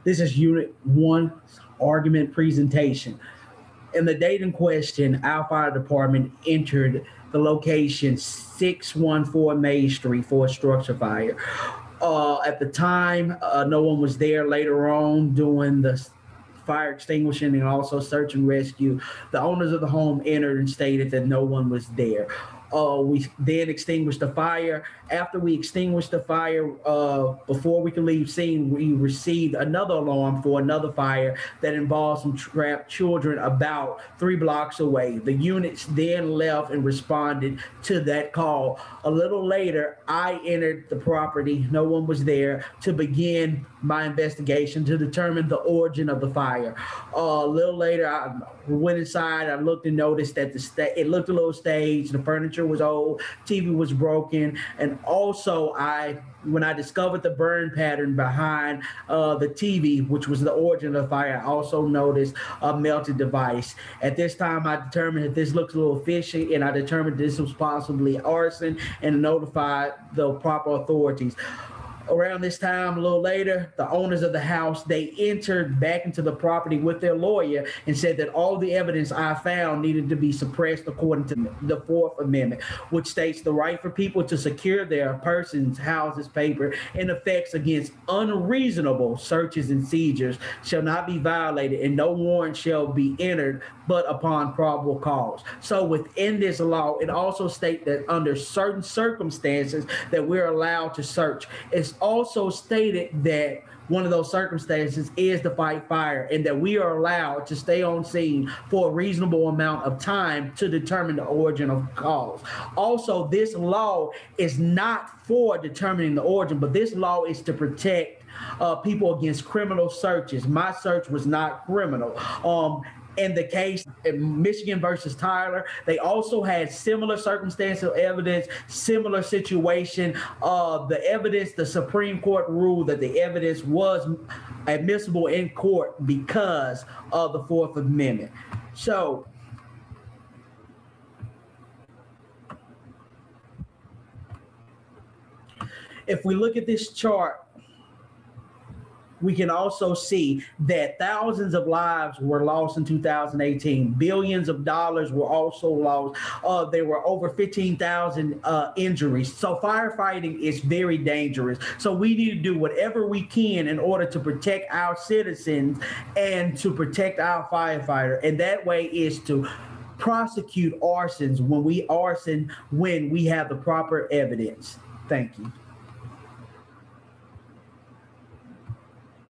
This is Unit 1 argument presentation. In the date in question, our fire department entered the location 614 Main Street for a structure fire. At the time, no one was there. Later on, doing the fire extinguishing and also search and rescue, the owners of the home entered and stated that no one was there. We then extinguished the fire. After we extinguished the fire, before we could leave scene, we received another alarm for another fire that involved some trapped children about 3 blocks away. The units then left and responded to that call. A little later, I entered the property. No one was there to begin my investigation to determine the origin of the fire. A little later, I went inside. I looked and noticed that it looked a little staged. The furniture was old, TV was broken, and also when I discovered the burn pattern behind the TV, which was the origin of the fire, I also noticed a melted device. At this time, I determined that this looks a little fishy, and I determined this was possibly arson and notified the proper authorities. Around this time, a little later, the owners of the house, they entered back into the property with their lawyer and said that all the evidence I found needed to be suppressed according to the Fourth Amendment, which states the right for people to secure their persons, houses, paper, and effects against unreasonable searches and seizures shall not be violated, and no warrant shall be entered but upon probable cause. So within this law, it also states that under certain circumstances that we're allowed to search. It's also stated that one of those circumstances is to fight fire, and that we are allowed to stay on scene for a reasonable amount of time to determine the origin of cause. Also, this law is not for determining the origin, but this law is to protect people against criminal searches. My search was not criminal. In the case in Michigan versus Tyler, they also had similar circumstantial evidence, similar situation. The Supreme Court ruled that the evidence was admissible in court because of the Fourth Amendment. So, if we look at this chart, we can also see that thousands of lives were lost in 2018. Billions of dollars were also lost. There were over 15,000 injuries. So firefighting is very dangerous. So we need to do whatever we can in order to protect our citizens and to protect our firefighter. And that way is to prosecute arsons when we have the proper evidence. Thank you.